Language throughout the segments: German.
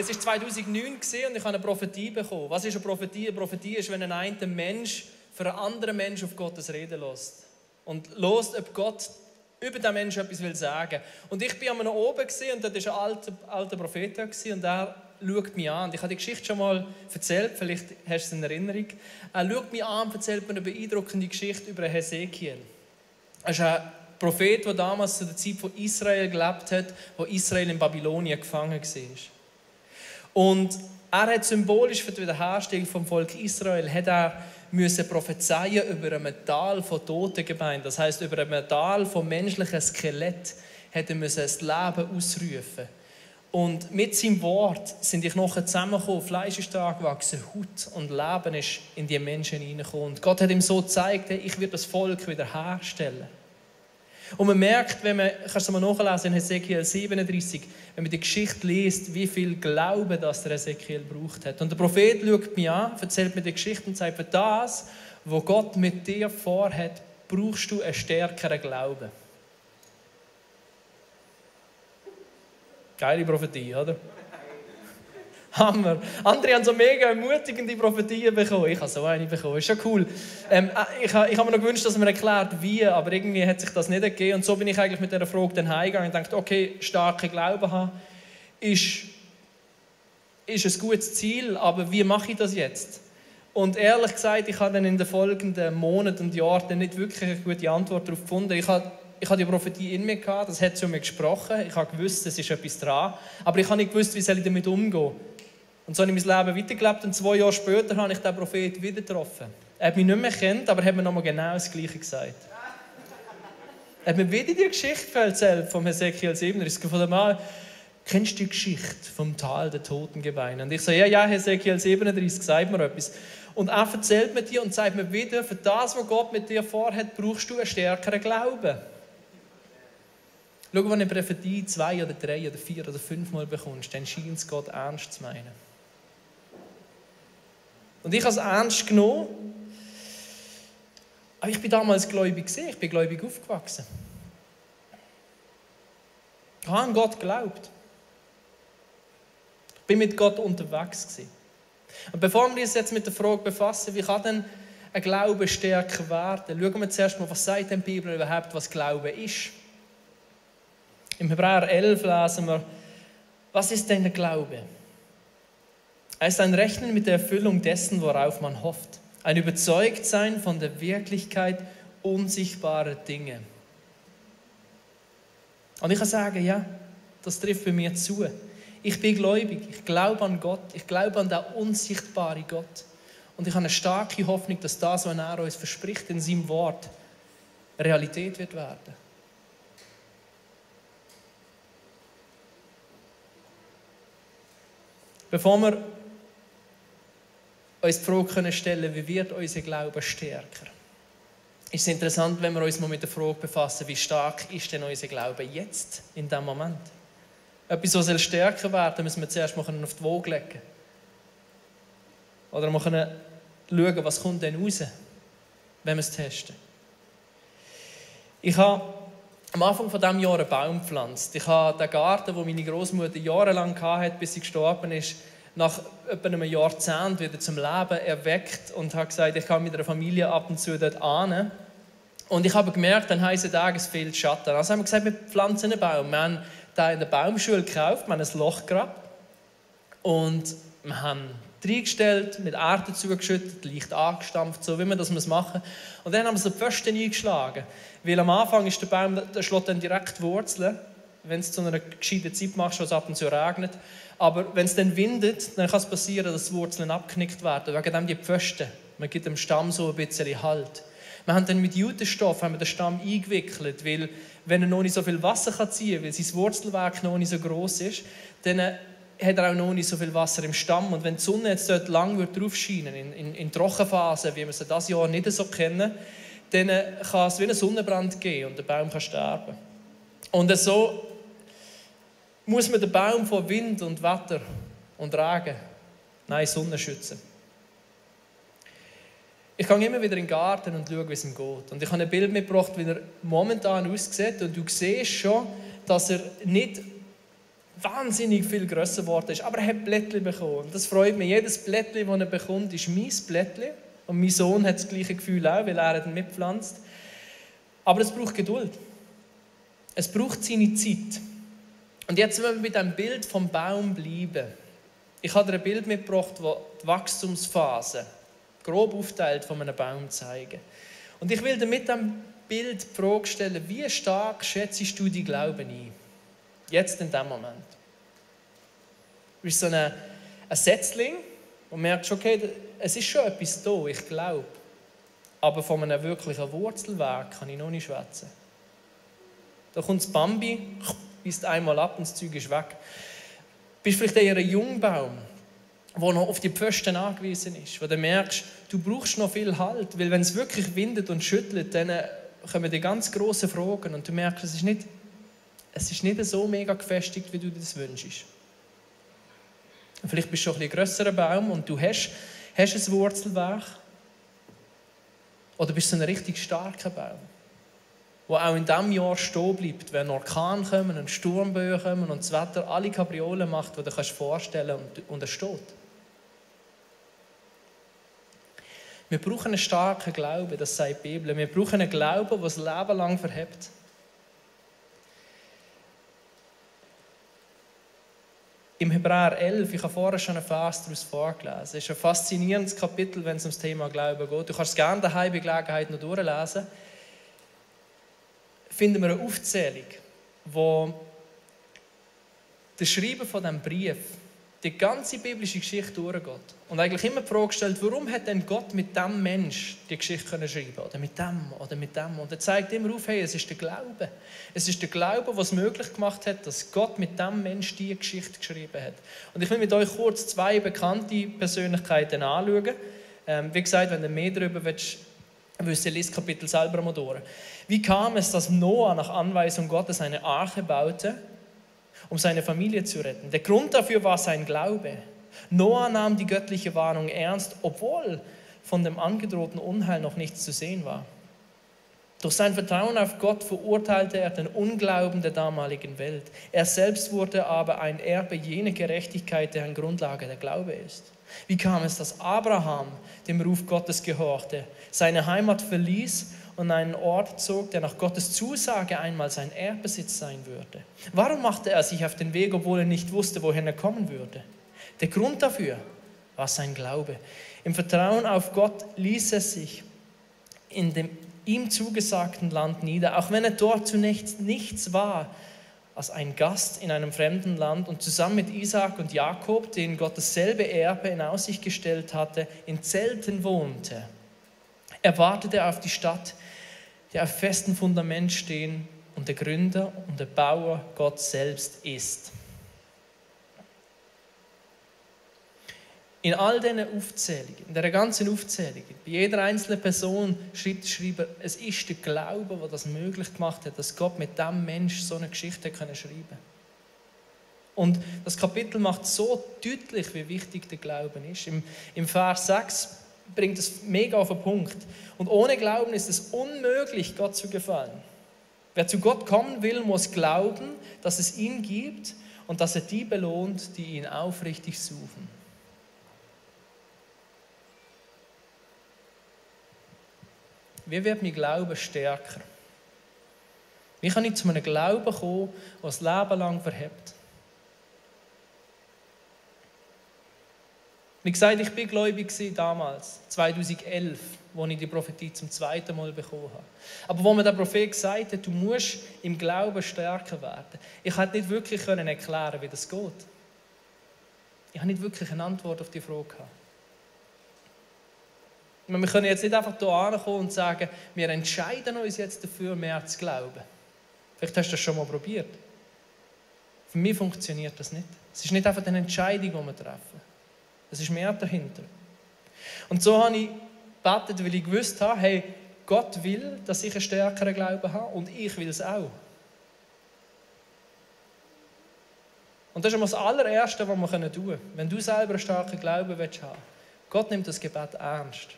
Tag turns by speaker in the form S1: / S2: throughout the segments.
S1: Es war 2009 und ich habe eine Prophetie bekommen. Was ist eine Prophetie? Eine Prophetie ist, wenn ein Mensch für einen anderen Menschen auf Gottes Reden lässt. Und hört, ob Gott über den Menschen etwas will sagen. Und ich war noch oben und dort war ein alter Prophet und er schaut mich an. Und ich habe die Geschichte schon mal erzählt, vielleicht hast du es in Erinnerung. Er schaut mich an und erzählt mir eine beeindruckende Geschichte über Hesekiel. Er ist ein Prophet, der damals zu der Zeit von Israel gelebt hat, wo Israel in Babylonien gefangen war. Und er hat symbolisch für die Wiederherstellung vom Volk Israel müssen prophezeien über ein Metall von Totengebeinen. Das heisst, über ein Metall von menschlichen Skelett hat er das Leben ausrufen. Und mit seinem Wort sind die Knochen zusammengekommen, Fleisch ist da gewachsen, Haut und Leben ist in die Menschen hineingekommen. Und Gott hat ihm so gezeigt, ich werde das Volk wiederherstellen. Und man merkt, wenn man, kannst du mal nachlesen in Hesekiel 37, wenn man die Geschichte liest, wie viel Glauben das der Hesekiel gebraucht hat. Und der Prophet schaut mich an, erzählt mir die Geschichte und sagt, für das, was Gott mit dir vorhat, brauchst du einen stärkeren Glauben. Geile Prophetie, oder? Hammer. Andere haben so mega ermutigende Prophetien bekommen. Ich habe so eine bekommen. Ist schon cool. Ich habe mir noch gewünscht, dass man erklärt, wie, aber irgendwie hat sich das nicht gegeben. Und so bin ich eigentlich mit dieser Frage dann heimgegangen und dachte, okay, starke Glauben haben ist ein gutes Ziel, aber wie mache ich das jetzt? Und ehrlich gesagt, ich habe dann in den folgenden Monaten und Jahren nicht wirklich eine gute Antwort darauf gefunden. Ich habe die Prophetie in mir gehabt, das hat zu mir gesprochen. Ich habe gewusst, es ist etwas dran. Aber ich habe nicht gewusst, wie soll ich damit umgehen. Und so habe ich mein Leben weitergelebt und 2 Jahre später habe ich den Propheten wieder getroffen. Er hat mich nicht mehr gekannt, aber er hat mir nochmal genau das Gleiche gesagt. Er hat mir wieder die Geschichte erzählt vom Hesekiel 37, von dem Mann. Kennst du die Geschichte vom Tal der Totengebeine? Und ich sage, ja, Hesekiel 37, sagt mir etwas. Und er erzählt mir dir und sagt mir wieder, für das, was Gott mit dir vorhat, brauchst du einen stärkeren Glauben. Schau, wenn du eine Prophetie 2 oder 3 oder 4 oder 5 Mal bekommst, dann scheint es Gott ernst zu meinen. Und ich habe es ernst genommen, aber ich bin damals gläubig gewesen, ich bin gläubig aufgewachsen. Ich habe an Gott geglaubt. Ich bin mit Gott unterwegs gewesen. Und bevor wir uns jetzt mit der Frage befassen, wie kann denn ein Glaube stärker werden, schauen wir zuerst mal, was sagt denn die Bibel überhaupt, was Glaube ist. Im Hebräer 11 lesen wir, was ist denn der Glaube? Er ist ein Rechnen mit der Erfüllung dessen, worauf man hofft. Ein Überzeugtsein von der Wirklichkeit unsichtbarer Dinge. Und ich kann sagen, ja, das trifft bei mir zu. Ich bin gläubig, ich glaube an Gott, ich glaube an den unsichtbaren Gott. Und ich habe eine starke Hoffnung, dass das, was er uns verspricht in seinem Wort, Realität wird werden. Bevor wir uns die Frage stellen können, wie wird unser Glaube stärker? Ist es interessant, wenn wir uns mal mit der Frage befassen, wie stark ist denn unser Glaube jetzt, in diesem Moment? Etwas, was stärker werden soll, müssen wir zuerst mal auf die Waage legen. Oder wir können schauen, was kommt denn raus, wenn wir es testen. Ich habe am Anfang von diesem Jahr einen Baum gepflanzt. Ich habe den Garten, den meine Großmutter jahrelang hatte, bis sie gestorben ist, nach etwa einem Jahrzehnt wieder zum Leben erweckt und habe gesagt, ich kann mit einer Familie ab und zu dort hin. Und ich habe gemerkt, an heißen Tagen es fehlt Schatten. Also haben wir gesagt, wir pflanzen einen Baum. Wir haben den in der Baumschule gekauft, wir haben ein Loch gegraben und wir haben reingestellt, mit Erde zugeschüttet, leicht angestampft, so wie wir das machen. Und dann haben wir so die Pfosten eingeschlagen. Weil am Anfang ist der Baum, der schlägt dann direkt Wurzeln, wenn es zu einer gescheiten Zeit machst, wo es ab und zu regnet. Aber wenn es dann windet, dann kann es passieren, dass die Wurzeln abgeknickt werden. Wegen dem die Pfosten. Man gibt dem Stamm so ein bisschen Halt. Wir haben dann mit Jutestoff den Stamm eingewickelt, weil wenn er noch nicht so viel Wasser ziehen kann, weil sein Wurzelwerk noch nicht so gross ist, dann hat er auch noch nicht so viel Wasser im Stamm. Und wenn die Sonne jetzt dort lang drauf scheinen, in Trockenphasen, wie wir sie dieses Jahr nicht so kennen, dann kann es wie einen Sonnenbrand geben und der Baum kann sterben. Und so muss man den Baum vor Wind und Wetter und Regen, Sonne schützen. Ich gehe immer wieder in den Garten und schaue, wie es ihm geht. Und ich habe ein Bild mitgebracht, wie er momentan aussieht. Und du siehst schon, dass er nicht wahnsinnig viel grösser geworden ist. Aber er hat Blättchen bekommen. Und das freut mich. Jedes Blättchen, das er bekommt, ist mein Blättchen. Und mein Sohn hat das gleiche Gefühl auch, weil er dann mitpflanzt. Aber es braucht Geduld. Es braucht seine Zeit. Und jetzt, wenn wir bei diesem Bild vom Baum bleiben. Ich habe dir ein Bild mitgebracht, das die Wachstumsphase grob aufteilt von einem Baum zeigen. Und ich will dir mit diesem Bild die Frage stellen, wie stark schätzt du deinen Glauben ein? Jetzt in diesem Moment. Du bist so ein Setzling und merkst, okay, es ist schon etwas da, ich glaube. Aber von einem wirklichen Wurzelwerk kann ich noch nicht schwätzen. Da kommt das Bambi, beißt einmal ab und das Zeug ist weg. Du bist vielleicht eher ein Jungbaum, der noch auf die Pfosten angewiesen ist, wo du merkst, du brauchst noch viel Halt, weil wenn es wirklich windet und schüttelt, dann kommen die ganz grossen Fragen und du merkst, es ist nicht so mega gefestigt, wie du dir das wünschst. Und vielleicht bist du schon ein grösserer Baum und du hast ein Wurzelwerk oder bist du ein richtig starker Baum, der auch in diesem Jahr stehen bleibt, wenn Orkan kommen und Sturmböen kommen und das Wetter alle Kapriolen macht, die du dir vorstellen kannst und er steht. Wir brauchen einen starken Glauben, das sagt die Bibel. Wir brauchen einen Glauben, der das Leben lang verhebt. Im Hebräer 11, ich habe vorher schon einen Vers daraus vorgelesen. Es ist ein faszinierendes Kapitel, wenn es ums Thema Glauben geht. Du kannst es gerne daheim bei Gelegenheit noch durchlesen. Finden wir eine Aufzählung, wo der Schreiber von diesem Brief die ganze biblische Geschichte durchgeht. Und eigentlich immer die Frage stellt, warum hat denn Gott mit diesem Mensch die Geschichte schreiben können? Oder mit dem, oder mit dem. Und er zeigt immer auf, hey, es ist der Glaube. Es ist der Glaube, was es möglich gemacht hat, dass Gott mit diesem Mensch diese Geschichte geschrieben hat. Und ich will mit euch kurz 2 bekannte Persönlichkeiten anschauen. Wie gesagt, wenn du mehr darüber willst, lies das Kapitel selber mal durch. Wie kam es, dass Noah nach Anweisung Gottes eine Arche baute, um seine Familie zu retten? Der Grund dafür war sein Glaube. Noah nahm die göttliche Warnung ernst, obwohl von dem angedrohten Unheil noch nichts zu sehen war. Durch sein Vertrauen auf Gott verurteilte er den Unglauben der damaligen Welt. Er selbst wurde aber ein Erbe jener Gerechtigkeit, deren Grundlage der Glaube ist. Wie kam es, dass Abraham dem Ruf Gottes gehorchte, seine Heimat verließ und einen Ort zog, der nach Gottes Zusage einmal sein Erbbesitz sein würde? Warum machte er sich auf den Weg, obwohl er nicht wusste, wohin er kommen würde? Der Grund dafür war sein Glaube. Im Vertrauen auf Gott ließ er sich in dem ihm zugesagten Land nieder, auch wenn er dort zunächst nichts war als ein Gast in einem fremden Land und zusammen mit Isaak und Jakob, denen Gott dasselbe Erbe in Aussicht gestellt hatte, in Zelten wohnte. Er wartete auf die Stadt, die auf festem Fundament stehen und der Gründer und der Bauer Gott selbst ist. In all diesen Aufzählungen, in dieser ganzen Aufzählung, bei jeder einzelnen Person schrieb er, es ist der Glaube, der das möglich gemacht hat, dass Gott mit diesem Menschen so eine Geschichte schreiben konnte. Und das Kapitel macht so deutlich, wie wichtig der Glauben ist. Im Vers 6 bringt es mega auf den Punkt. Und ohne Glauben ist es unmöglich, Gott zu gefallen. Wer zu Gott kommen will, muss glauben, dass es ihn gibt und dass er die belohnt, die ihn aufrichtig suchen. Wie wird mein Glaube stärker? Wie kann ich zu einem Glauben kommen, der das Leben lang verhebt? Wie gesagt, ich war gläubig damals, 2011, als ich die Prophetie zum 2. Mal bekommen habe. Aber wo mir der Prophet gesagt hat, du musst im Glauben stärker werden, ich konnte nicht wirklich erklären, wie das geht. Ich habe nicht wirklich eine Antwort auf die Frage gehabt. Wir können jetzt nicht einfach hier ankommen und sagen, wir entscheiden uns jetzt dafür, mehr zu glauben. Vielleicht hast du das schon mal probiert. Für mich funktioniert das nicht. Es ist nicht einfach eine Entscheidung, die wir treffen. Es ist mehr dahinter. Und so habe ich gebetet, weil ich gewusst habe, hey, Gott will, dass ich einen stärkeren Glauben habe und ich will es auch. Und das ist das allererste, was wir tun können. Wenn du selber einen starken Glauben haben willst, Gott nimmt das Gebet ernst.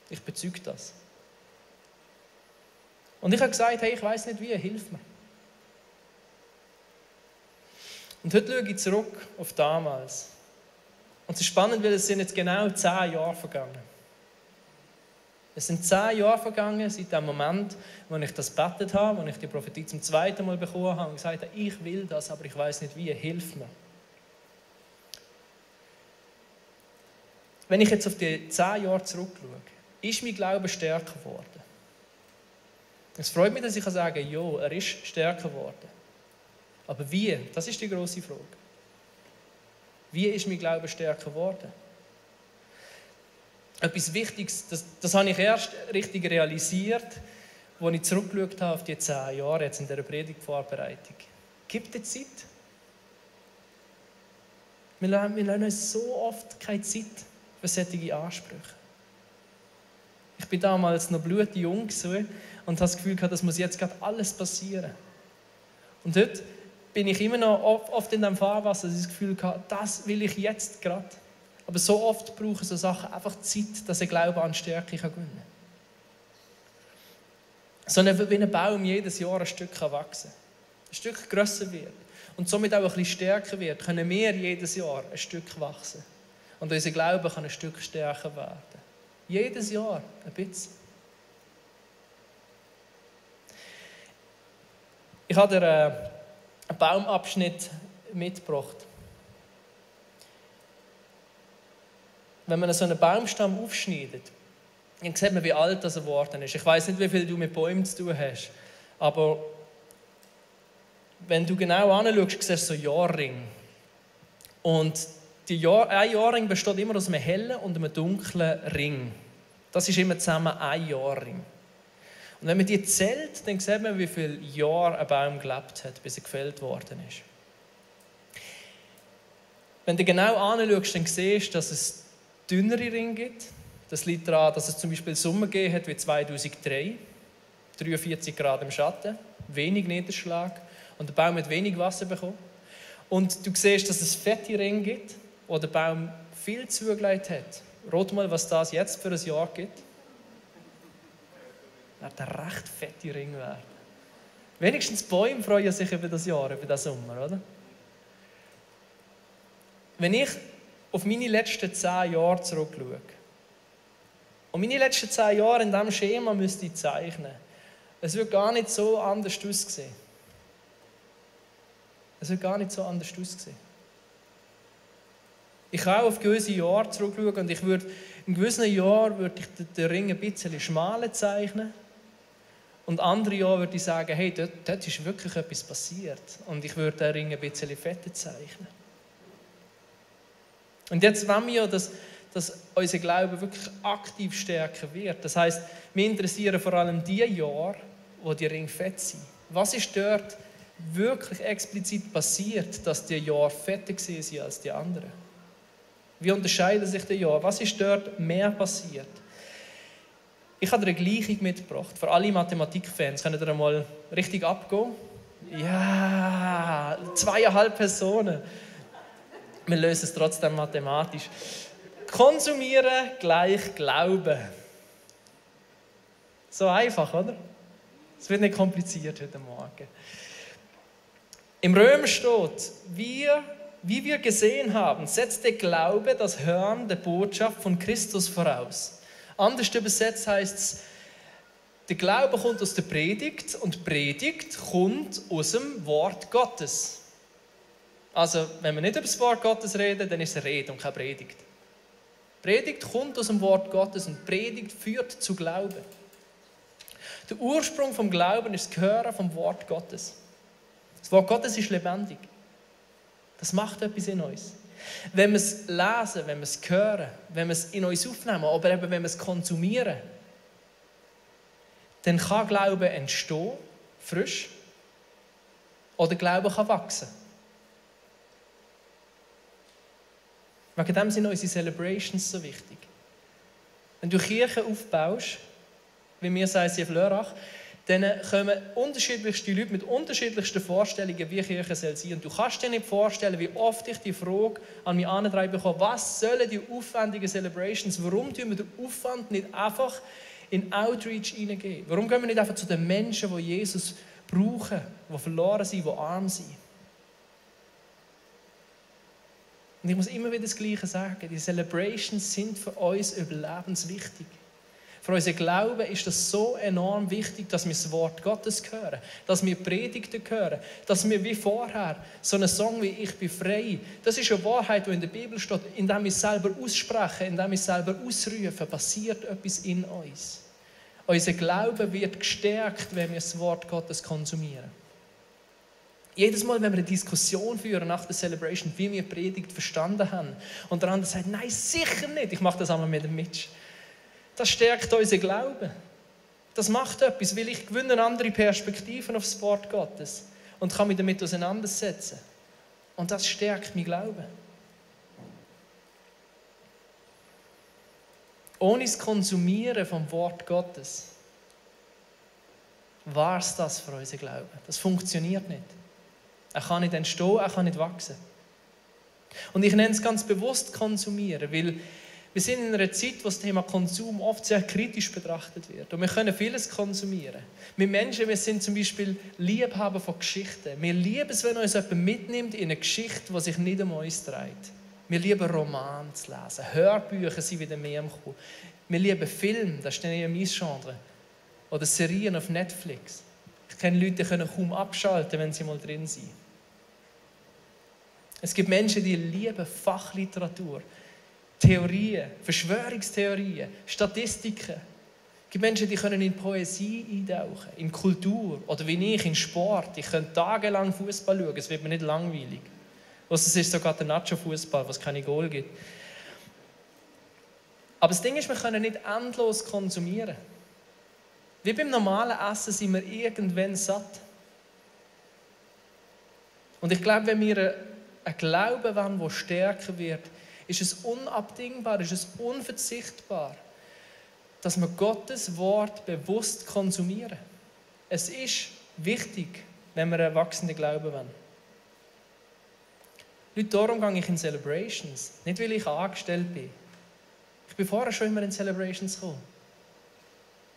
S1: Ich bezeuge das. Und ich habe gesagt, hey, ich weiß nicht wie, hilf mir. Und heute schaue ich zurück auf damals. Und es ist spannend, weil es sind jetzt genau 10 Jahre vergangen. Es sind 10 Jahre vergangen seit dem Moment, wo ich das gebetet habe, wo ich die Prophetie zum 2. Mal bekommen habe und gesagt habe, ich will das, aber ich weiß nicht wie, hilf mir. Wenn ich jetzt auf die 10 Jahre zurückschaue, ist mein Glaube stärker geworden. Es freut mich, dass ich sagen kann, ja, er ist stärker geworden. Aber wie? Das ist die grosse Frage. Wie ist mein Glaube stärker geworden? Etwas Wichtiges, das habe ich erst richtig realisiert, als ich zurückgeschaut habe auf die 10 Jahre jetzt in dieser Predigtvorbereitung. Gib dir Zeit. Wir lassen uns so oft keine Zeit für solche Ansprüche. Ich war damals noch blutjung und habe das Gefühl gehabt, das muss jetzt gerade alles passieren. Und heute bin ich immer noch oft in dem Fahrwasser, dass ich das Gefühl habe, das will ich jetzt gerade. Aber so oft brauchen so Sachen einfach Zeit, dass ein Glaube an Stärke gewinnen kann. So wie ein Baum jedes Jahr ein Stück wachsen kann. Ein Stück grösser wird. Und somit auch ein bisschen stärker wird, können wir jedes Jahr ein Stück wachsen. Und unser Glaube kann ein Stück stärker werden. Jedes Jahr ein bisschen. Ich habe dir einen Baumabschnitt mitgebracht. Wenn man so einen Baumstamm aufschneidet, dann sieht man, wie alt er geworden ist. Ich weiß nicht, wie viel du mit Bäumen zu tun hast, aber wenn du genau anschaust, siehst du so Jahrringe. Und ein Jahrring besteht immer aus einem hellen und einem dunklen Ring. Das ist immer zusammen ein Jahrring. Und wenn man die zählt, dann sieht man, wie viele Jahre ein Baum gelebt hat, bis er gefällt worden ist. Wenn du genau anschaust, dann siehst du, dass es dünnere Ringe gibt. Das liegt daran, dass es zum Beispiel Sommer gegeben hat wie 2003. 43 Grad im Schatten, wenig Niederschlag und der Baum hat wenig Wasser bekommen. Und du siehst, dass es fette Ringe gibt, wo der Baum viel zugelegt hat. Rat mal, was das jetzt für ein Jahr gibt. Wird ein recht fette Ring werden. Wenigstens die Bäume freuen sich über das Jahr, über den Sommer, oder? Wenn ich auf meine letzten 10 Jahre zurückschaue und meine letzten 10 Jahre in diesem Schema müsste ich zeichnen, es wird gar nicht so anders aussehen. Es wird gar nicht so anders aussehen. Ich kann auch auf gewisse Jahre zurückschauen und ich würde in gewissen Jahren würde ich den Ring ein bisschen schmaler zeichnen und andere Jahre würde ich sagen, hey, dort ist wirklich etwas passiert und ich würde den Ring ein bisschen fetter zeichnen. Und jetzt wollen wir ja, dass unser Glaube wirklich aktiv stärker wird. Das heisst, wir interessieren vor allem die Jahre, wo die Ringe fett sind. Was ist dort wirklich explizit passiert, dass die Jahre fetter sind als die anderen? Wie unterscheiden sich die Jahre? Was ist dort mehr passiert? Ich habe dir eine Gleichung mitgebracht. Für alle Mathematikfans. Könnt ihr einmal richtig abgehen? Ja, 2,5 Personen. Wir lösen es trotzdem mathematisch. Konsumieren gleich Glauben. So einfach, oder? Es wird nicht kompliziert heute Morgen. Im Römer steht, wie wir gesehen haben, setzt der Glaube das Hören der Botschaft von Christus voraus. Anders übersetzt heißt es, der Glaube kommt aus der Predigt und die Predigt kommt aus dem Wort Gottes. Also, wenn wir nicht über das Wort Gottes reden, dann ist es Rede und keine Predigt. Predigt kommt aus dem Wort Gottes und Predigt führt zu Glauben. Der Ursprung vom Glauben ist das Hören vom Wort Gottes. Das Wort Gottes ist lebendig. Das macht etwas in uns. Wenn wir es lesen, wenn wir es hören, wenn wir es in uns aufnehmen, aber eben wenn wir es konsumieren, dann kann Glaube entstehen, frisch, oder Glaube kann wachsen. Wegen dem sind unsere Celebrations so wichtig. Wenn du Kirche aufbaust, wie wir sagen, in Flörach, dann kommen unterschiedlichste Leute mit unterschiedlichsten Vorstellungen, wie Kirche soll sein. Und du kannst dir nicht vorstellen, wie oft ich die Frage an mich antreiben bekomme, was sollen die aufwendigen Celebrations, warum tun wir den Aufwand nicht einfach in Outreach hineingehen? Warum gehen wir nicht einfach zu den Menschen, die Jesus brauchen, die verloren sind, die arm sind? Und ich muss immer wieder das Gleiche sagen, die Celebrations sind für uns überlebenswichtig. Für unseren Glauben ist das so enorm wichtig, dass wir das Wort Gottes hören, dass wir Predigten hören, dass wir wie vorher so einen Song wie «Ich bin frei», das ist eine Wahrheit, die in der Bibel steht, indem wir es selber aussprechen, indem wir es selber ausrufen, passiert etwas in uns. Unser Glaube wird gestärkt, wenn wir das Wort Gottes konsumieren. Jedes Mal, wenn wir eine Diskussion führen nach der Celebration, wie wir Predigt verstanden haben, und der andere sagt, nein, sicher nicht, ich mache das einmal mit dem Mitch. Das stärkt unseren Glauben. Das macht etwas, weil ich gewinne andere Perspektiven auf das Wort Gottes und kann mich damit auseinandersetzen. Und das stärkt mein Glauben. Ohne das Konsumieren vom Wort Gottes war es das für unseren Glauben. Das funktioniert nicht. Er kann nicht entstehen, er kann nicht wachsen. Und ich nenne es ganz bewusst konsumieren, weil wir sind in einer Zeit, wo das Thema Konsum oft sehr kritisch betrachtet wird. Und wir können vieles konsumieren. Wir Menschen, wir sind zum Beispiel Liebhaber von Geschichten. Wir lieben es, wenn uns jemand mitnimmt in eine Geschichte, die sich nicht um uns dreht. Wir lieben Romane zu lesen. Hörbücher sind wieder mehr am Kommen. Wir lieben Filme, das ist dann eher mein Genre. Oder Serien auf Netflix. Ich kenne Leute, die können kaum abschalten, wenn sie mal drin sind. Es gibt Menschen, die lieben Fachliteratur. Theorien, Verschwörungstheorien, Statistiken. Es gibt Menschen, die können in Poesie eintauchen, in Kultur oder wie ich, in Sport. Ich könnte tagelang Fußball schauen, es wird mir nicht langweilig. Es ist sogar der Nacho-Fußball, was keine Goal gibt. Aber das Ding ist, wir können nicht endlos konsumieren. Wie beim normalen Essen sind wir irgendwann satt. Und ich glaube, wenn wir einen Glauben wollen, der stärker wird, ist es unabdingbar, ist es unverzichtbar, dass wir Gottes Wort bewusst konsumieren. Es ist wichtig, wenn wir einen wachsenden Glauben wollen. Leute, darum gehe ich in Celebrations. Nicht, weil ich angestellt bin. Ich bin vorher schon immer in Celebrations gekommen.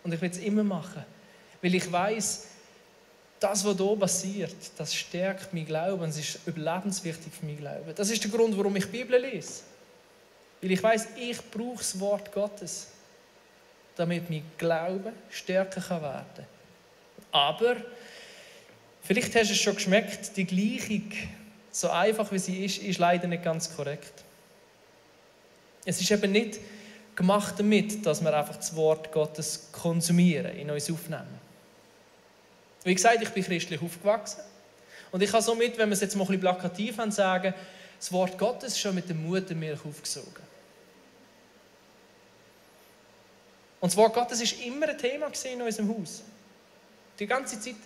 S1: Und ich will es immer machen. Weil ich weiss, das, was hier passiert, das stärkt mein Glauben. Es ist überlebenswichtig für mein Glauben. Das ist der Grund, warum ich die Bibel lese. Weil ich weiss, ich brauche das Wort Gottes, damit mein Glaube stärker werden kann. Aber, vielleicht hast du es schon geschmeckt, die Gleichung, so einfach wie sie ist leider nicht ganz korrekt. Es ist eben nicht gemacht damit, dass wir einfach das Wort Gottes konsumieren, in uns aufnehmen. Wie gesagt, ich bin christlich aufgewachsen. Und ich kann somit, wenn wir es jetzt mal ein bisschen plakativ haben, sagen, das Wort Gottes ist schon mit der Muttermilch aufgesogen. Und das Wort Gottes war immer ein Thema in unserem Haus. Die ganze Zeit.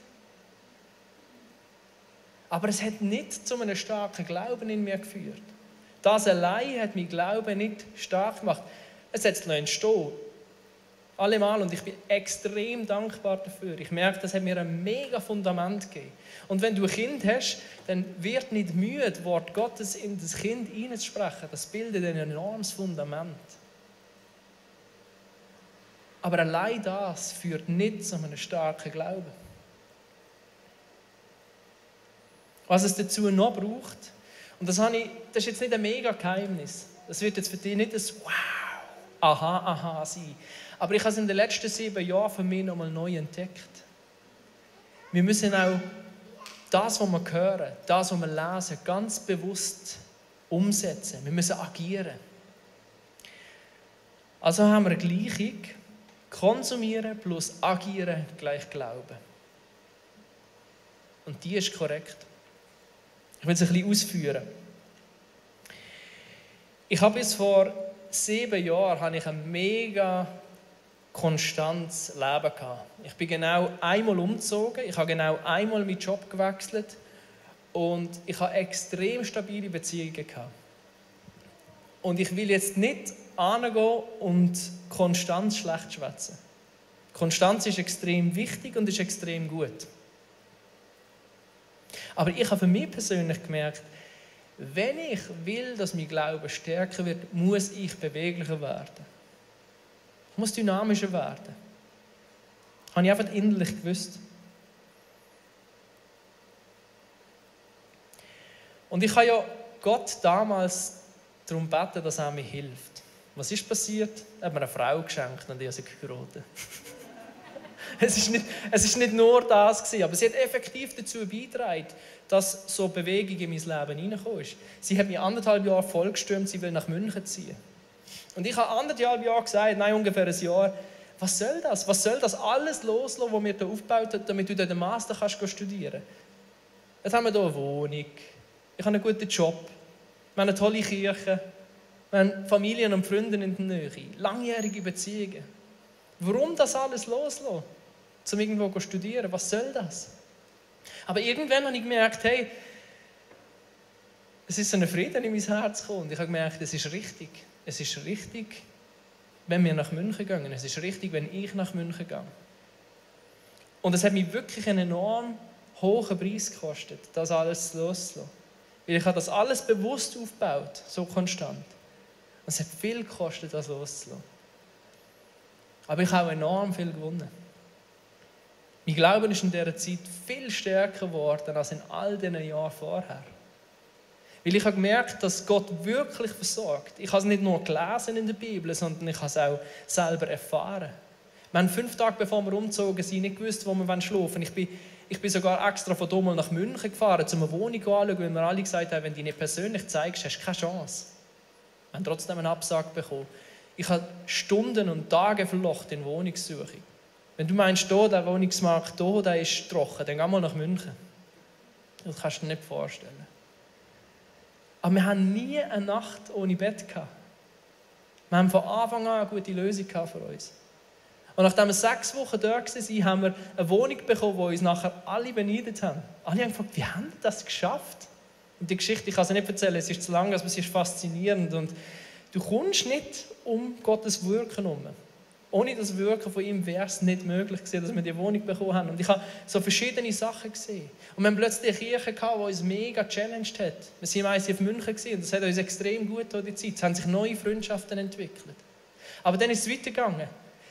S1: Aber es hat nicht zu einem starken Glauben in mir geführt. Das allein hat mein Glauben nicht stark gemacht. Es hat es entstehen. Allemal. Und ich bin extrem dankbar dafür. Ich merke, das hat mir ein mega Fundament gegeben. Und wenn du ein Kind hast, dann wird nicht müde, das Wort Gottes in das Kind hineinzusprechen. Das bildet ein enormes Fundament. Aber allein das führt nicht zu einem starken Glauben. Was es dazu noch braucht, und das ist jetzt nicht ein mega Geheimnis. Das wird jetzt für dich nicht ein Wow, aha sein. Aber ich habe es in den letzten 7 Jahren für mich nochmal neu entdeckt. Wir müssen auch das, was wir hören, das, was wir lesen, ganz bewusst umsetzen. Wir müssen agieren. Also haben wir eine Gleichung. Konsumieren plus agieren gleich Glauben. Und die ist korrekt. Ich will es ein bisschen ausführen. Ich habe bis vor 7 Jahren ein mega konstantes Leben gehabt. Ich bin genau einmal umgezogen, ich habe genau einmal meinen Job gewechselt und ich habe extrem stabile Beziehungen gehabt. Und ich will jetzt nicht hingehen und Konstanz schlecht schwätzen. Konstanz ist extrem wichtig und ist extrem gut. Aber ich habe für mich persönlich gemerkt, wenn ich will, dass mein Glaube stärker wird, muss ich beweglicher werden. Ich muss dynamischer werden. Das habe ich einfach innerlich gewusst. Und ich habe ja Gott damals darum gebeten, dass er mir hilft. Was ist passiert? Er hat mir eine Frau geschenkt und ich habe sie geheiratet. Es ist nicht nur das gewesen, aber sie hat effektiv dazu beigetragen, dass so Bewegung in mein Leben hineingekommen ist. Sie hat mir 1,5 Jahre vollgestürmt, sie will nach München ziehen. Und ich habe 1,5 Jahre gesagt, nein, ungefähr ein Jahr, was soll das? Was soll das alles loslassen, was wir hier aufgebaut haben, damit du den Master studieren kannst? Jetzt haben wir hier eine Wohnung, ich habe einen guten Job, wir haben eine tolle Kirche, wir haben Familien und Freunde in der Nähe, langjährige Beziehungen. Warum das alles loslassen? Um irgendwo zu studieren, was soll das? Aber irgendwann habe ich gemerkt, hey, es ist ein Frieden in mein Herz gekommen. Ich habe gemerkt, es ist richtig. Es ist richtig, wenn wir nach München gehen. Es ist richtig, wenn ich nach München gehe. Und es hat mich wirklich einen enorm hohen Preis gekostet, das alles loszulassen. Weil ich habe das alles bewusst aufgebaut, so konstant. Und es hat viel gekostet, das loszulassen. Aber ich habe auch enorm viel gewonnen. Mein Glaube ist in dieser Zeit viel stärker geworden als in all diesen Jahren vorher. Weil ich habe gemerkt, dass Gott wirklich versorgt. Ich habe es nicht nur gelesen in der Bibel, sondern ich habe es auch selber erfahren. Wir haben 5 Tage, bevor wir umgezogen sind, nicht gewusst, wo wir schlafen wollen. Ich bin sogar extra von Dommel nach München gefahren, um eine Wohnung anzuschauen, weil wir alle gesagt haben, wenn du die nicht persönlich zeigst, hast du keine Chance. Wir haben trotzdem einen Absag bekommen. Ich habe Stunden und Tage verlocht in Wohnungssuche. Wenn du meinst, der Wohnungsmarkt hier, der ist trocken, dann geh mal nach München. Das kannst du dir nicht vorstellen. Aber wir haben nie eine Nacht ohne Bett gehabt. Wir haben von Anfang an eine gute Lösung für uns. Und nachdem wir 6 Wochen dort waren, haben wir eine Wohnung bekommen, die uns nachher alle beneidet haben. Alle haben gefragt, wie haben wir das geschafft? Und die Geschichte, ich kann sie nicht erzählen, es ist zu lang, aber sie ist faszinierend. Und du kommst nicht um Gottes Wirken herum. Ohne das Wirken von ihm wäre es nicht möglich gewesen, dass wir die Wohnung bekommen haben. Und ich habe so verschiedene Sachen gesehen. Und wir haben plötzlich eine Kirche gehabt, die uns mega challenged hat. Wir waren im ICF München und das hat uns extrem gut in die Zeit. Es haben sich neue Freundschaften entwickelt. Aber dann ist es weitergegangen.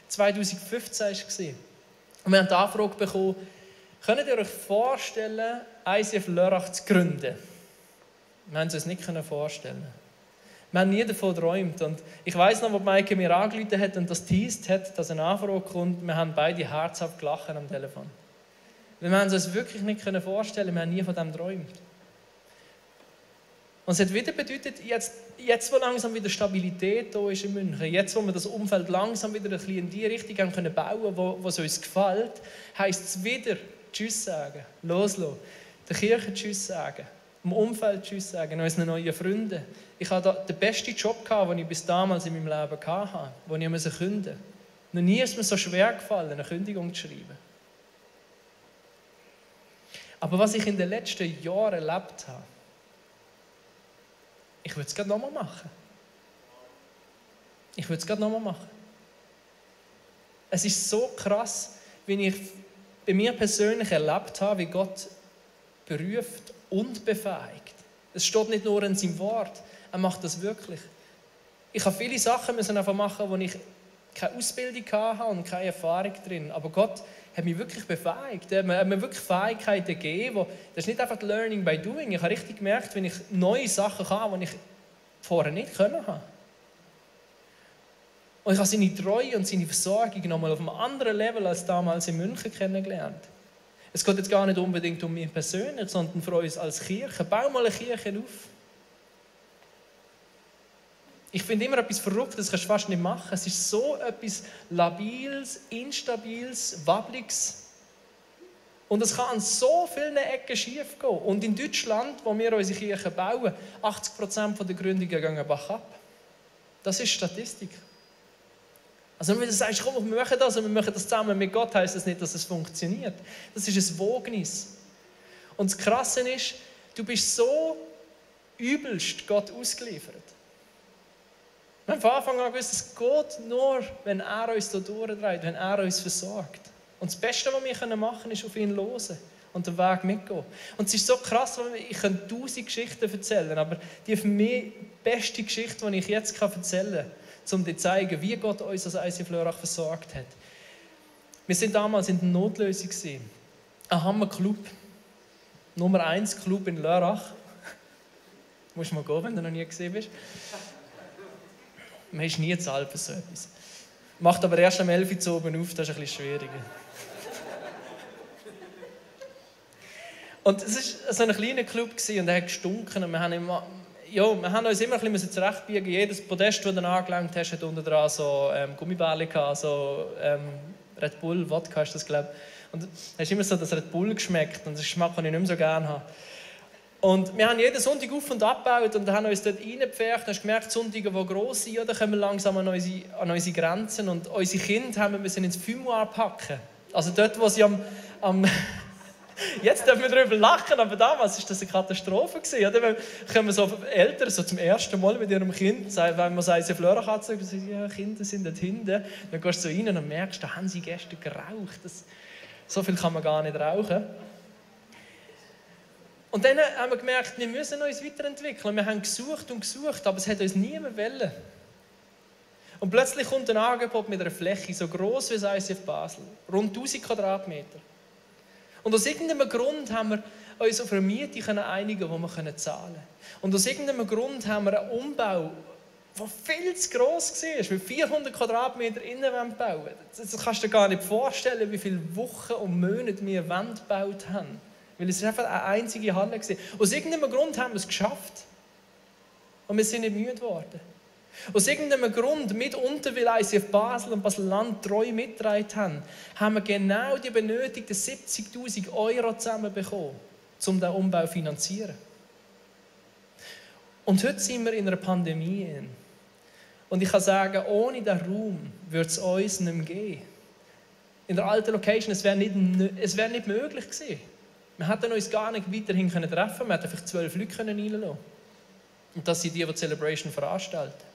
S1: 2015 war es. Und wir haben die Anfrage bekommen, könnt ihr euch vorstellen, ICF Lörrach zu gründen? Wir haben es uns nicht vorstellen. Wir haben nie davon geträumt. Und ich weiss noch, als Maike mir angerufen hat und das teased hat, dass eine Anfrage kommt, wir haben beide herzhaft gelacht am Telefon. Wir haben es uns wirklich nicht vorstellen, wir haben nie von dem geträumt. Und es hat wieder bedeutet, jetzt wo langsam wieder Stabilität da ist in München, jetzt wo wir das Umfeld langsam wieder ein bisschen in die Richtung bauen können, wo es uns gefällt, heisst es wieder Tschüss sagen, loslassen, der Kirche Tschüss sagen, dem Umfeld Tschüss sagen, unseren neuen Freunden. Ich hatte den besten Job, den ich bis damals in meinem Leben hatte, den ich kündigen musste. Noch nie ist mir so schwer gefallen, eine Kündigung zu schreiben. Aber was ich in den letzten Jahren erlebt habe, ich würde es gerade nochmal machen. Ich würde es gerade nochmal machen. Es ist so krass, wie ich bei mir persönlich erlebt habe, wie Gott beruft und befähigt. Es steht nicht nur in seinem Wort, er macht das wirklich. Ich habe viele Sachen einfach machen, wo ich keine Ausbildung hatte und keine Erfahrung drin. Aber Gott hat mich wirklich befähigt. Er hat mir wirklich Fähigkeiten gegeben. Das ist nicht einfach Learning by Doing. Ich habe richtig gemerkt, wenn ich neue Sachen kann, die ich vorher nicht können habe. Und ich habe seine Treue und seine Versorgung nochmal auf einem anderen Level als damals in München kennengelernt. Es geht jetzt gar nicht unbedingt um mich persönlich, sondern für uns als Kirche. Bau mal eine Kirche auf. Ich finde immer etwas Verrücktes, das kannst du fast nicht machen. Es ist so etwas Labiles, Instabiles, Wabbliges. Und es kann an so vielen Ecken schief gehen. Und in Deutschland, wo wir unsere Kirche bauen, 80% der Gründungen gehen bach ab. Das ist Statistik. Also wenn du sagst, komm, wir machen das und wir machen das zusammen mit Gott, heisst das nicht, dass es funktioniert. Das ist ein Wognis. Und das Krasse ist, du bist so übelst Gott ausgeliefert. Wir haben von Anfang an gewusst, es geht nur, wenn er uns da durchdreht, wenn er uns versorgt. Und das Beste, was wir machen können, ist auf ihn hören und den Weg mitgehen. Und es ist so krass, weil ich 1000 Geschichten erzählen, aber die für mich beste Geschichte, die ich jetzt erzählen kann, um dir zu zeigen, wie Gott uns als ICF Lörrach versorgt hat. Wir waren damals in der Notlösung. Ein Hammer-Club. Nummer 1 Club in Lörrach. Musst du mal gehen, wenn du noch nie gesehen bist. Man ist nie zu alt für so etwas. Macht aber erst am 11 Uhr oben auf, das ist ein bisschen schwieriger. Und es war so ein kleiner Club und er hat gestunken. Und wir haben uns immer ein bisschen zurechtbiegen. Jedes Podest, das du angelangt hast, hat unten dran so Gummibärchen gehabt, so Red Bull, Wodka ist das, glaube ich. Und es hast immer so das Red Bull geschmeckt und das Geschmack, den ich nicht mehr so gerne habe. Und wir haben jeden Sonntag auf- und abgebaut und haben uns dort reingepfercht. Du hast gemerkt, die Sonntage, die gross sind, da kommen wir langsam an unsere Grenzen. Und unsere Kinder haben wir ins Fumoir packen. Also dort, wo sie am Jetzt dürfen wir darüber lachen, aber damals war das eine Katastrophe. Oder? Wenn kommen so Eltern so zum ersten Mal mit ihrem Kind, wenn man sagt, sie Flörenkatze, sagen, ja, Kinder sind dort hinten. Dann gehst du so rein und merkst, da haben sie gestern geraucht. So viel kann man gar nicht rauchen. Und dann haben wir gemerkt, wir müssen uns weiterentwickeln. Wir haben gesucht und gesucht, aber es hat uns niemand wollen. Und plötzlich kommt ein Angebot mit einer Fläche so gross wie das ICF Basel, rund 1000 Quadratmeter. Und aus irgendeinem Grund haben wir uns auf eine Miete einigen, die wir zahlen können. Und aus irgendeinem Grund haben wir einen Umbau, der viel zu gross war, mit 400 Quadratmeter Innenwand bauen. Das kannst du dir gar nicht vorstellen, wie viele Wochen und Monate wir Wände gebaut haben. Weil es einfach eine einzige Halle war. Aus irgendeinem Grund haben wir es geschafft. Und wir sind nicht müde geworden. Aus irgendeinem Grund, mitunter, weil ICF Basel und Basel-Land treu mitgetragen haben wir genau die benötigten 70'000 € zusammenbekommen, um diesen Umbau zu finanzieren. Und heute sind wir in einer Pandemie. Und ich kann sagen, ohne diesen Raum würde es uns nicht mehr geben. In der alten Location, es wäre nicht möglich gewesen. Wir hätten uns gar nicht weiterhin treffen können. Wir hätten vielleicht 12 Leute reinlassen können. Und das sind die Celebration veranstalten.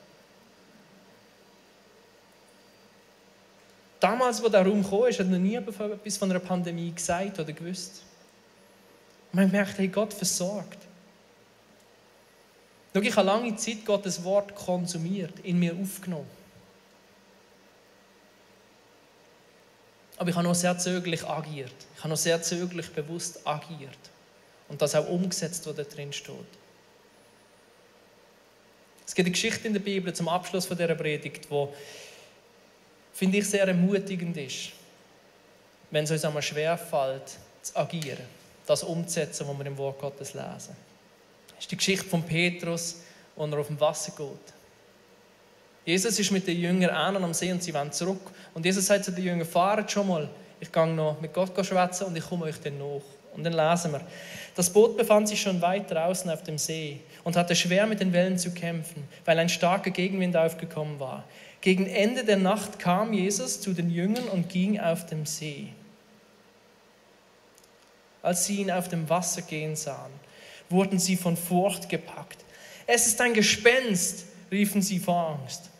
S1: Damals, als der Raum kam, hat noch nie etwas von einer Pandemie gesagt oder gewusst. Und man merkt, hey, Gott versorgt. Schau, ich habe lange Zeit Gottes Wort konsumiert, in mir aufgenommen. Aber ich habe noch sehr zögerlich agiert. Ich habe noch sehr zögerlich bewusst agiert. Und das auch umgesetzt, was da drin steht. Es gibt eine Geschichte in der Bibel zum Abschluss von dieser Predigt, die, finde ich, sehr ermutigend ist, wenn es uns einmal schwerfällt, zu agieren, das umzusetzen, was wir im Wort Gottes lesen. Das ist die Geschichte von Petrus, wo er auf dem Wasser geht. Jesus ist mit den Jüngern am See und sie wollen zurück. Und Jesus sagt zu den Jüngern, fahrt schon mal, ich gehe noch mit Gott schwätzen und ich komme euch dann nach. Und dann lesen wir, das Boot befand sich schon weit draußen auf dem See und hatte schwer mit den Wellen zu kämpfen, weil ein starker Gegenwind aufgekommen war. Gegen Ende der Nacht kam Jesus zu den Jüngern und ging auf dem See. Als sie ihn auf dem Wasser gehen sahen, wurden sie von Furcht gepackt. Es ist ein Gespenst, riefen sie vor Angst.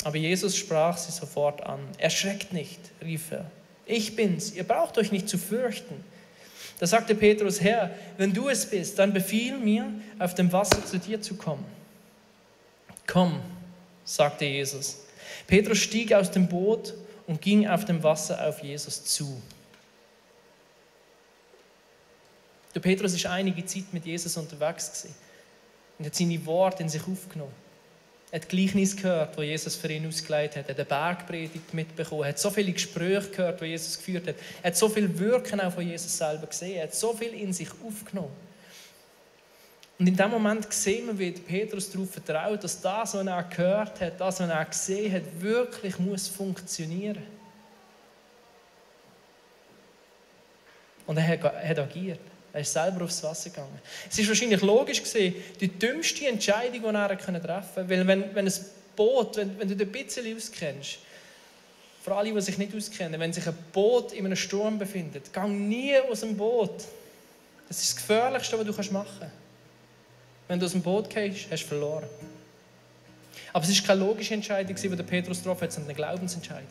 S1: Aber Jesus sprach sie sofort an. Erschreckt nicht, rief er. Ich bin's, ihr braucht euch nicht zu fürchten. Da sagte Petrus, Herr, wenn du es bist, dann befiehl mir, auf dem Wasser zu dir zu kommen. Komm, sagte Jesus. Petrus stieg aus dem Boot und ging auf dem Wasser auf Jesus zu. Der Petrus war einige Zeit mit Jesus unterwegs und hat seine Worte in sich aufgenommen. Er hat Gleichnis gehört, das Jesus für ihn ausgelegt hat. Er hat eine Bergpredigt mitbekommen. Er hat so viele Gespräche gehört, die Jesus geführt hat. Er hat so viel Wirken auch von Jesus selber gesehen. Er hat so viel in sich aufgenommen. Und in dem Moment sehen wir, wie Petrus darauf vertraut, dass das, was er gehört hat, das, was er gesehen hat, wirklich muss funktionieren. Und er hat agiert. Er ist selber aufs Wasser gegangen. Es ist wahrscheinlich logisch gewesen, die dümmste Entscheidung, die er treffen konnte. Weil wenn ein Boot, wenn du dich ein bisschen auskennst, für alle, die sich nicht auskennen, wenn sich ein Boot in einem Sturm befindet, geh nie aus dem Boot. Das ist das Gefährlichste, was du machen kannst. Wenn du aus dem Boot gehst, hast du verloren. Aber es war keine logische Entscheidung, die der Petrus getroffen hat, sondern eine Glaubensentscheidung.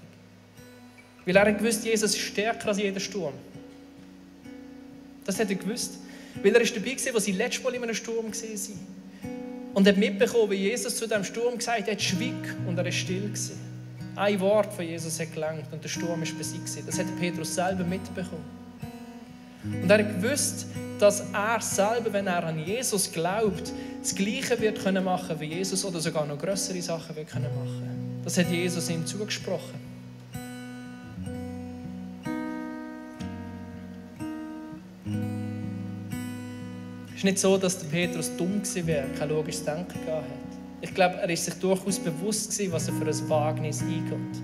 S1: Weil er gewusst, Jesus ist stärker als jeder Sturm. Das hat er gewusst. Weil er dabei war, als sie letztes Mal in einem Sturm waren. Und er hat mitbekommen, wie Jesus zu diesem Sturm gesagt hat, schwieg, und er war still gewesen. Ein Wort von Jesus hat gelangt und der Sturm war besiegt. Das hat Petrus selber mitbekommen. Und er hat gewusst, dass er selber, wenn er an Jesus glaubt, das Gleiche wird können machen wie Jesus oder sogar noch größere Sachen wird können machen. Das hat Jesus ihm zugesprochen. Es ist nicht so, dass der Petrus dumm gewesen wäre, kein logisches Denken gehabt hat. Ich glaube, er ist sich durchaus bewusst gewesen, was er für ein Wagnis einkommt.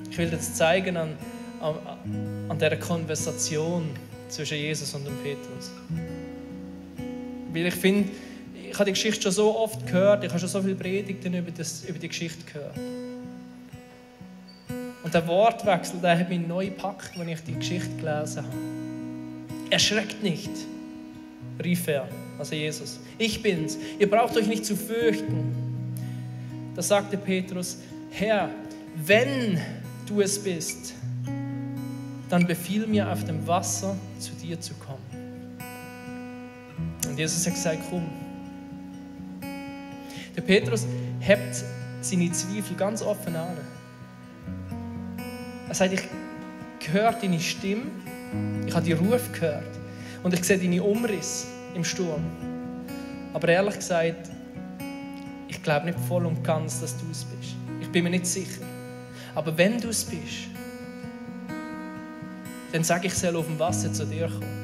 S1: Ich will dir das zeigen an dieser Konversation zwischen Jesus und dem Petrus. Weil ich finde, ich habe die Geschichte schon so oft gehört, ich habe schon so viele Predigten über die Geschichte gehört. Und der Wortwechsel, der hat mich neu gepackt, als ich die Geschichte gelesen habe. Erschreckt nicht, rief er, also Jesus. Ich bin's, ihr braucht euch nicht zu fürchten. Da sagte Petrus, Herr, wenn du es bist, dann befiehl mir, auf dem Wasser zu dir zu kommen. Und Jesus hat gesagt, komm. Der Petrus hebt seine Zweifel ganz offen an. Er sagt, ich höre deine Stimme, ich habe die Ruf gehört und ich sehe deine Umrisse im Sturm. Aber ehrlich gesagt, ich glaube nicht voll und ganz, dass du es bist. Ich bin mir nicht sicher. Aber wenn du es bist, dann sage ich, soll auf dem Wasser zu dir kommen.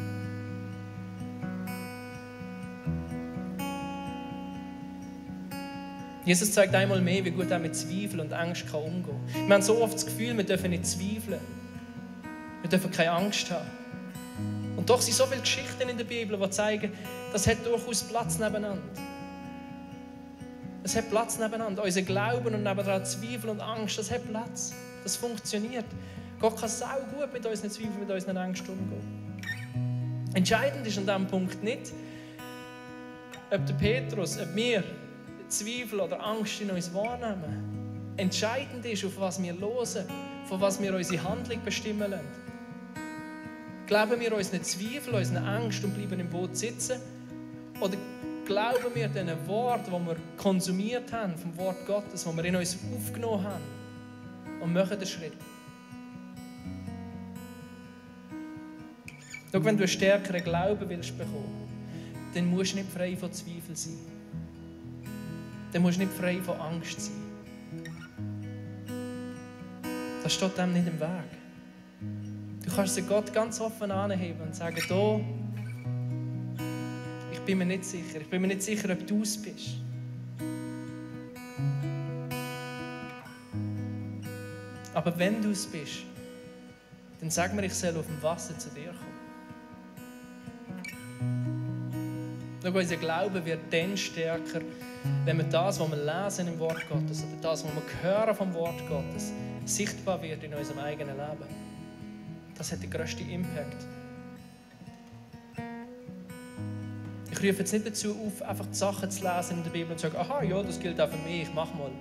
S1: Jesus zeigt einmal mehr, wie gut er mit Zweifel und Angst umgehen kann. Wir haben so oft das Gefühl, wir dürfen nicht zweifeln. Wir dürfen keine Angst haben. Und doch sind so viele Geschichten in der Bibel, die zeigen, das hat durchaus Platz nebeneinander. Es hat Platz nebeneinander. Unser Glauben und nebenan Zweifel und Angst, das hat Platz. Das funktioniert. Gott kann sau gut mit unseren Zweifeln, mit unseren Ängsten umgehen. Entscheidend ist an diesem Punkt nicht, ob der Petrus, ob wir Zweifel oder Angst in uns wahrnehmen. Entscheidend ist, auf was wir hören, von was wir unsere Handlung bestimmen lassen. Glauben wir unseren Zweifeln, unseren Ängsten und bleiben im Boot sitzen? Oder glauben wir den Worten, die wir konsumiert haben, vom Wort Gottes, das wir in uns aufgenommen haben, und machen den Schritt? Schau, wenn du einen stärkeren Glauben willst bekommen, dann musst du nicht frei von Zweifel sein. Dann musst du nicht frei von Angst sein. Das steht dem nicht im Weg. Du kannst es Gott ganz offen anheben und sagen, da, ich bin mir nicht sicher. Ich bin mir nicht sicher, ob du es bist. Aber wenn du es bist, dann sag mir, ich soll auf dem Wasser zu dir kommen. Schau, unser Glaube wird dann stärker, wenn wir das, was wir lesen im Wort Gottes, oder das, was wir hören vom Wort Gottes, sichtbar wird in unserem eigenen Leben. Das hat den grössten Impact. Ich rufe jetzt nicht dazu auf, einfach die Sachen zu lesen in der Bibel und zu sagen, aha, ja, das gilt auch für mich, ich mach mal.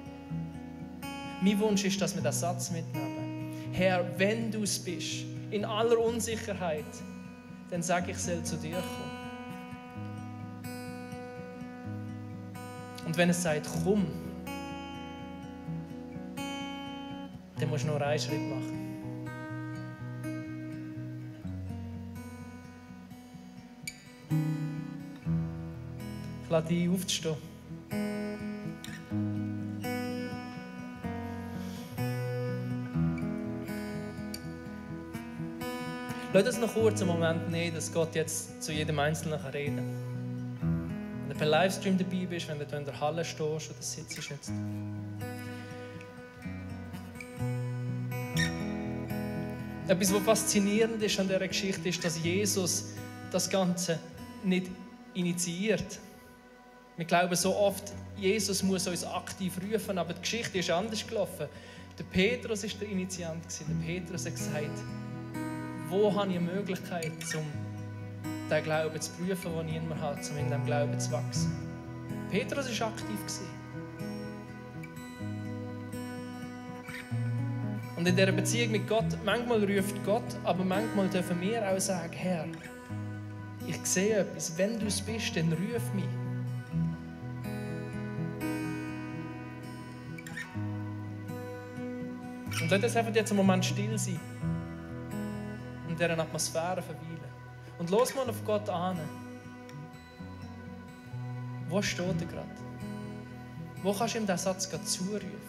S1: Mein Wunsch ist, dass wir diesen Satz mitnehmen. Herr, wenn du es bist, in aller Unsicherheit, dann sage ich, soll zu dir kommen. Und wenn es sagt, komm, dann musst du nur einen Schritt machen. Ich lade dich ein, aufzustehen. Lass uns noch kurz einen Moment nehmen, dass Gott jetzt zu jedem Einzelnen reden kann. Wenn du per Livestream dabei bist, wenn du in der Halle stehst oder sitzt jetzt. Etwas, was faszinierend ist an dieser Geschichte, ist, dass Jesus das Ganze nicht initiiert. Wir glauben so oft, Jesus muss uns aktiv rufen, aber die Geschichte ist anders gelaufen. Der Petrus war der Initiant. Der Petrus hat gesagt, wo habe ich eine Möglichkeit, um den Glauben zu prüfen, den ich immer habe, um in diesem Glauben zu wachsen. Petrus war aktiv. Und in dieser Beziehung mit Gott, manchmal ruft Gott, aber manchmal dürfen wir auch sagen, Herr, ich sehe etwas, wenn du es bist, dann ruf mich. Und lass uns einfach jetzt einen Moment still sein. dieser Atmosphäre verweilen. Und los mal auf Gott an. Wo steht er gerade? Wo kannst du ihm diesen Satz zurufen?